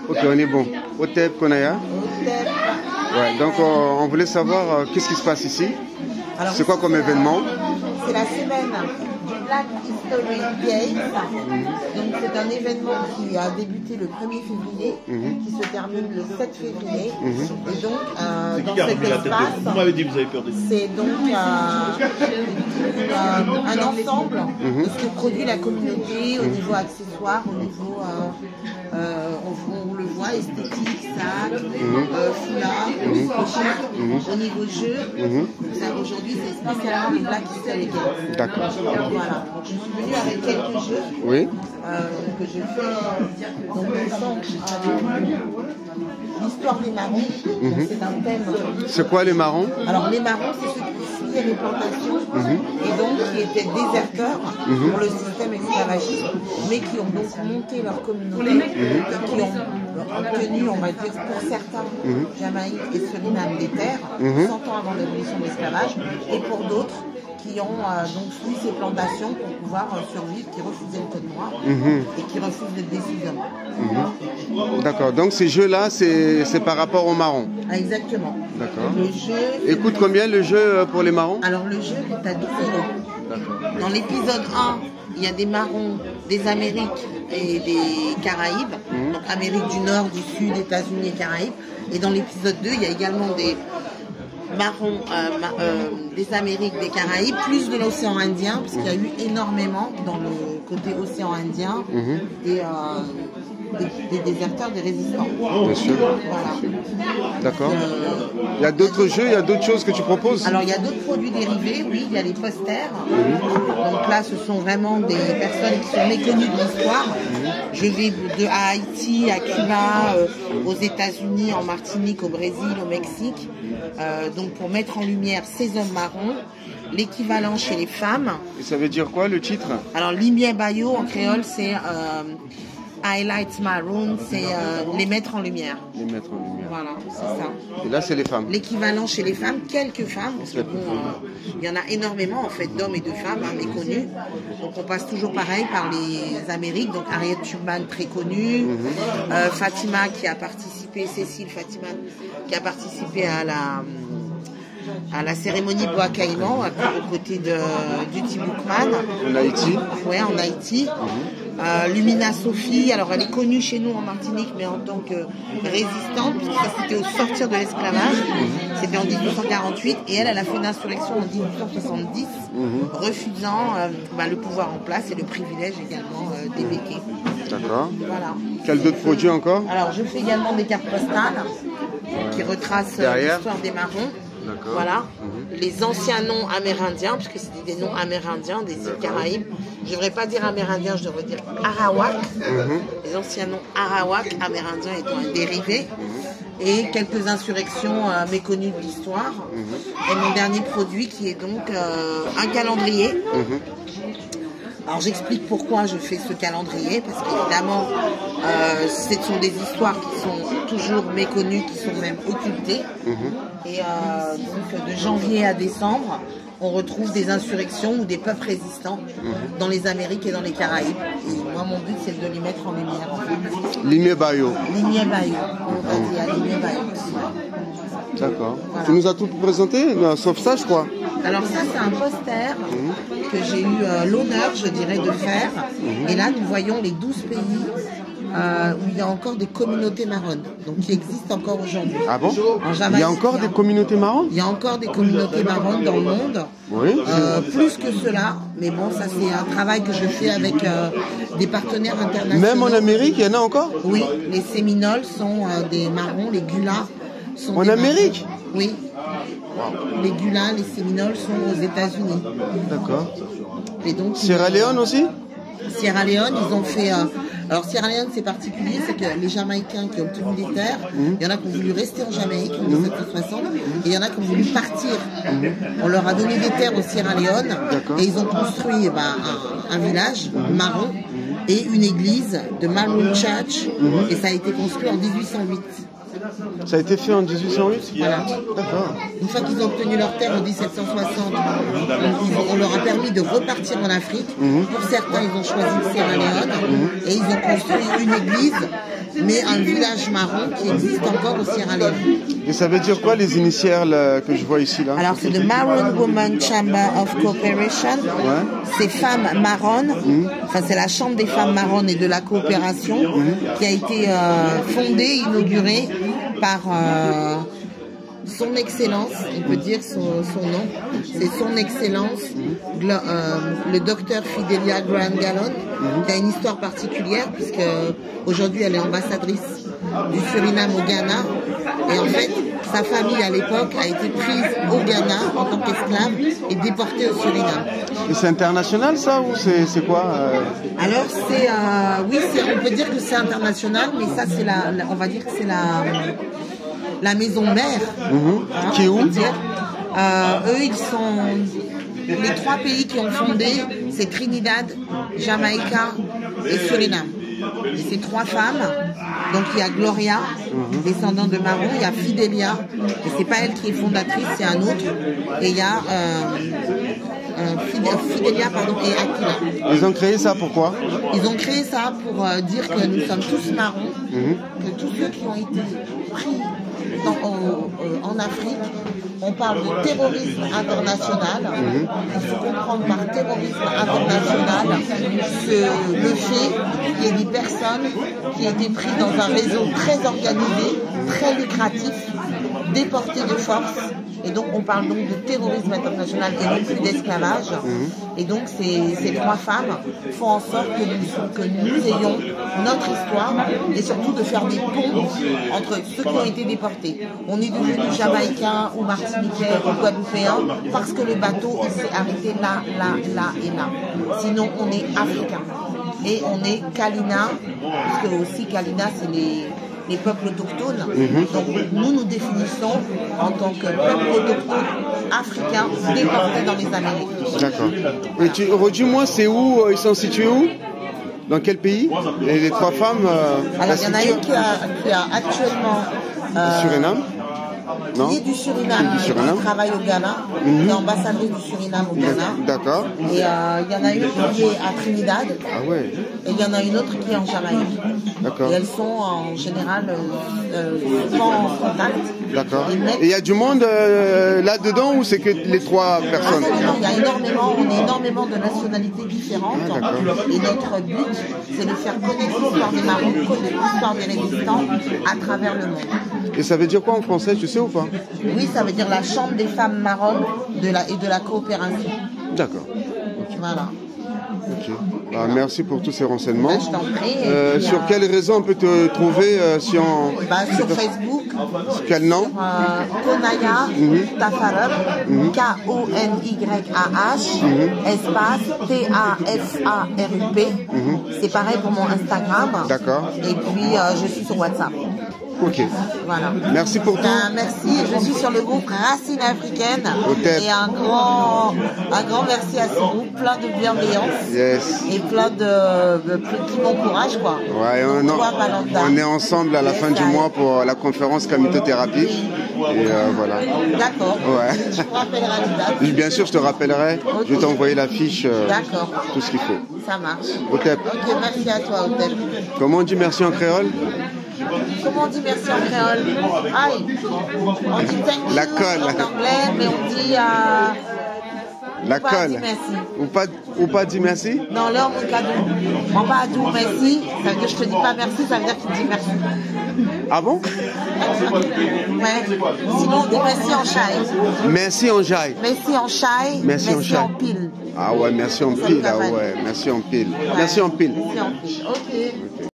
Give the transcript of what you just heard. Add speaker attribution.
Speaker 1: Ok, on est bon. Otep Konaya.
Speaker 2: Otep.
Speaker 1: Ouais, donc on voulait savoir qu'est-ce qui se passe ici. C'est quoi comme événement?
Speaker 2: C'est la semaine du Black History Games. Donc c'est un événement qui a débuté le 1er février, qui se termine le 7 février. Et donc dans cet espace,
Speaker 3: vous m'avez dit que vous avez peur des...
Speaker 2: c'est donc un ensemble de ce que produit la communauté au niveau accessoire, au niveau on le voit, esthétique, sac, foulard, pochette, au niveau jeu. Aujourd'hui c'est spécialement le Black History Games.
Speaker 1: D'accord.
Speaker 2: Voilà. Donc, je suis venue avec quelques jeux que je fais. Donc le sang avec l'histoire des marrons. C'est un thème.
Speaker 1: C'est quoi les marrons?
Speaker 2: Alors les marrons, c'est ceux qui fuyaient les plantations et donc qui étaient déserteurs pour le système esclavagiste, mais qui ont donc monté leur communauté, qui ont obtenu, on va dire, pour certains, Jamaïque et Suriname des terres, 100 ans avant l'abolition de l'esclavage, et pour d'autres, qui ont donc fui ces plantations pour pouvoir survivre, qui refusaient le code noir et qui refusent le décisionnement.
Speaker 1: D'accord, donc ces jeux-là, c'est par rapport aux marrons.
Speaker 2: Ah, exactement.
Speaker 1: D'accord.
Speaker 2: Le jeu...
Speaker 1: Et coûte combien le jeu pour les marrons?
Speaker 2: Alors le jeu est à 12 €. Dans l'épisode 1, il y a des marrons des Amériques et des Caraïbes, donc Amérique du Nord, du Sud, États-Unis et Caraïbes. Et dans l'épisode 2, il y a également des marrons des Amériques, des Caraïbes, plus de l'océan Indien, parce qu'il y a eu énormément dans le côté océan Indien des déserteurs, des résistants.
Speaker 1: Bien sûr.
Speaker 2: Voilà.
Speaker 1: D'accord. Il y a d'autres jeux, il y a d'autres choses que tu proposes?
Speaker 2: Alors il y a d'autres produits dérivés, oui, il y a les posters. Donc là, ce sont vraiment des personnes qui sont méconnues de l'histoire. Je vais à Haïti, à Cuba, aux États-Unis, en Martinique, au Brésil, au Mexique. Donc pour mettre en lumière ces hommes marrons, l'équivalent chez les femmes.
Speaker 1: Et ça veut dire quoi le titre?
Speaker 2: Alors Limie Bayo en créole, c'est Highlights Maroon, c'est les mettre en lumière.
Speaker 1: Les mettre en lumière.
Speaker 2: Voilà, c'est ça.
Speaker 1: Et là, c'est les femmes.
Speaker 2: L'équivalent chez les femmes, quelques femmes, parce que bon, il y en a énormément en fait d'hommes et de femmes méconnus. Donc on passe toujours pareil par les Amériques, donc Harriet Tubman très connue, Fatima qui a participé, Cécile Fatima qui a participé à la cérémonie Bois Caïman aux côtés de Duty Bookman.
Speaker 1: En Haïti.
Speaker 2: Ouais, en Haïti. Lumina Sophie, alors elle est connue chez nous en Martinique, mais en tant que résistante, puisque ça c'était au sortir de l'esclavage, c'était en 1848, et elle a fait une insurrection en 1870, refusant le pouvoir en place et le privilège également des béquets.
Speaker 1: D'accord.
Speaker 2: Voilà.
Speaker 1: Quels d'autres produits encore?
Speaker 2: Alors je fais également des cartes postales qui retracent l'histoire des marrons. Voilà, les anciens noms amérindiens, puisque c'était des noms amérindiens des îles Caraïbes. Je ne devrais pas dire amérindiens, je devrais dire arawak. Les anciens noms arawak, amérindiens étant un dérivé. Et quelques insurrections méconnues de l'histoire. Et mon dernier produit qui est donc un calendrier. Alors j'explique pourquoi je fais ce calendrier, parce qu'évidemment, ce sont des histoires qui sont toujours méconnues, qui sont même occultées. Et donc de janvier à décembre, on retrouve des insurrections ou des peuples résistants dans les Amériques et dans les Caraïbes. Et moi, mon but, c'est de les mettre en lumière.
Speaker 1: Limie Bayo.
Speaker 2: Limie Bayo. On va dire Limie Bayo.
Speaker 1: D'accord. Voilà. Tu nous as tout présenté, sauf ça, je crois.
Speaker 2: Alors ça, c'est un poster que j'ai eu l'honneur, je dirais, de faire. Et là, nous voyons les 12 pays où il y a encore des communautés marronnes, donc qui existent encore aujourd'hui.
Speaker 1: Ah bon?
Speaker 2: En Jamaïque,
Speaker 1: il y a encore des communautés marronnes?
Speaker 2: Il y a encore des communautés marronnes dans le monde.
Speaker 1: Oui.
Speaker 2: Plus que cela, mais bon, ça c'est un travail que je fais avec des partenaires internationaux.
Speaker 1: Même en Amérique, il y en a encore?
Speaker 2: Oui, les Séminoles sont des marrons, les Gulas sont
Speaker 1: en Amérique?
Speaker 2: Marrons. Oui. Les Gulas, les Séminoles sont aux États-Unis.
Speaker 1: D'accord.
Speaker 2: Et donc
Speaker 1: Sierra Leone aussi?
Speaker 2: Sierra Leone, ils ont fait... alors Sierra Leone, c'est particulier, c'est que les Jamaïcains qui ont obtenu des terres, il y en a qui ont voulu rester en Jamaïque en 1760, et il y en a qui ont voulu partir. On leur a donné des terres au Sierra Leone, et ils ont construit un village marron et une église de Maroon Church, et ça a été construit en 1808.
Speaker 1: Ça a été fait en 1808?
Speaker 2: Voilà.
Speaker 1: D'accord.
Speaker 2: Une fois qu'ils ont obtenu leur terre en 1760, on leur a permis de repartir en Afrique. Pour certains, ils ont choisi le Sierra Leone et ils ont construit une église, mais un village marron qui existe encore au Sierra Leone.
Speaker 1: Et ça veut dire quoi les initiales que je vois ici là?
Speaker 2: Alors c'est le Maroon Women Chamber of Cooperation.
Speaker 1: Ouais.
Speaker 2: C'est femmes marronnes. Enfin c'est la chambre des femmes marronnes et de la coopération qui a été fondée, inaugurée par son excellence, on peut dire son nom, c'est son excellence, le docteur Fidelia Graham Gallon, qui a une histoire particulière puisque aujourd'hui elle est ambassadrice du Suriname au Ghana et en fait sa famille à l'époque a été prise au Ghana en tant qu'esclave et déportée au Suriname.
Speaker 1: Et c'est international ça ou c'est quoi
Speaker 2: Alors c'est oui on peut dire que c'est international, mais ça c'est on va dire que c'est la maison mère.
Speaker 1: Qui est où?
Speaker 2: Eux, ils sont... Les 3 pays qui ont fondé, c'est Trinidad, Jamaïca et Suriname. Et ces 3 femmes, donc il y a Gloria, descendante de Marron, il y a Fidelia, et c'est pas elle qui est fondatrice, c'est un autre, et il y a Fidelia et Aquila.
Speaker 1: Ils ont créé ça pourquoi?
Speaker 2: Ils ont créé ça pour dire que nous sommes tous marrons, que tous ceux qui ont été pris en Afrique, on parle de terrorisme international. Il faut comprendre par terrorisme international le fait qu'il y ait des personnes qui ont été prises dans un réseau très organisé, très lucratif, déportées de force. Et donc on parle donc de terrorisme international et non plus d'esclavage. Et donc ces 3 femmes font en sorte que nous ayons notre histoire et surtout de faire des ponts entre ceux qui ont été déportés. On est devenu jamaïcain ou martiniquais ou guadeloupéen parce que le bateau s'est arrêté là et là. Sinon on est africain. Et on est Kalina, parce que aussi Kalina c'est les peuples autochtones. Donc nous définissons en tant que peuple autochtone africain déporté dans les Amériques.
Speaker 1: D'accord. Et redis-moi, c'est où, ils sont situés où? Dans quel pays? Et les 3 femmes
Speaker 2: Alors il y en a une qui a actuellement...
Speaker 1: Suriname? Non.
Speaker 2: Qui est du Suriname, qui travaille au Ghana, qui est ambassadrice du Suriname au Ghana.
Speaker 1: D'accord.
Speaker 2: Et il y en a une qui est à Trinidad.
Speaker 1: Ah ouais.
Speaker 2: Et il y en a une autre qui est en Jamaïque.
Speaker 1: D'accord.
Speaker 2: Et elles sont en général souvent en contact.
Speaker 1: D'accord. Et il y a du monde là-dedans ou c'est que les 3 personnes?
Speaker 2: Il y a énormément de nationalités différentes. Et notre but, c'est de faire connaître l'histoire des Marrons, connaître l'histoire des résistants à travers le monde.
Speaker 1: Et ça veut dire quoi en français, tu sais ou pas?
Speaker 2: Oui, ça veut dire la chambre des femmes marronnes et de la coopération.
Speaker 1: D'accord.
Speaker 2: Voilà.
Speaker 1: Ok. Merci pour tous ces renseignements.
Speaker 2: Je t'en prie.
Speaker 1: Sur quelle raison on peut te trouver sur
Speaker 2: Facebook.
Speaker 1: Quel nom?
Speaker 2: Konaya Tafarab, K-O-N-Y-A-H, espace T-A-F-A-R-U-P. C'est pareil pour mon Instagram.
Speaker 1: D'accord.
Speaker 2: Et puis je suis sur WhatsApp.
Speaker 1: Ok.
Speaker 2: Voilà.
Speaker 1: Merci pour tout.
Speaker 2: Merci. Je suis sur le groupe Racines Africaines. Et un grand merci à ce groupe, plein de bienveillance.
Speaker 1: Yes.
Speaker 2: Et plein qui m'encouragent, quoi.
Speaker 1: Ouais, on est ensemble à la fin du mois pour la conférence camitothérapie. Et voilà.
Speaker 2: D'accord.
Speaker 1: Ouais.
Speaker 2: Tu me rappelleras les dates.
Speaker 1: Bien sûr, je te rappellerai. Okay. Je vais t'envoyer l'affiche.
Speaker 2: D'accord.
Speaker 1: Tout ce qu'il faut.
Speaker 2: Ça marche.
Speaker 1: Otep.
Speaker 2: Ok, merci à toi, Otep.
Speaker 1: Comment on dit merci en créole?
Speaker 2: Comment on dit merci en créole? Aïe. On dit thank you
Speaker 1: la colle.
Speaker 2: En anglais, mais on dit...
Speaker 1: la colle. Ou pas dit merci?
Speaker 2: Non, là, on dit cadeau. On pas dit merci. Ça veut dire que je te dis pas merci, ça veut dire que tu dis merci.
Speaker 1: Ah bon?
Speaker 2: Ouais. Sinon, on dit merci en chai.
Speaker 1: Merci en chai.
Speaker 2: Merci en chai.
Speaker 1: Merci en
Speaker 2: pile.
Speaker 1: Ah ouais, merci en pile. Ah ouais, merci en pile. Ouais. Merci en pile.
Speaker 2: Merci en pile. Ok.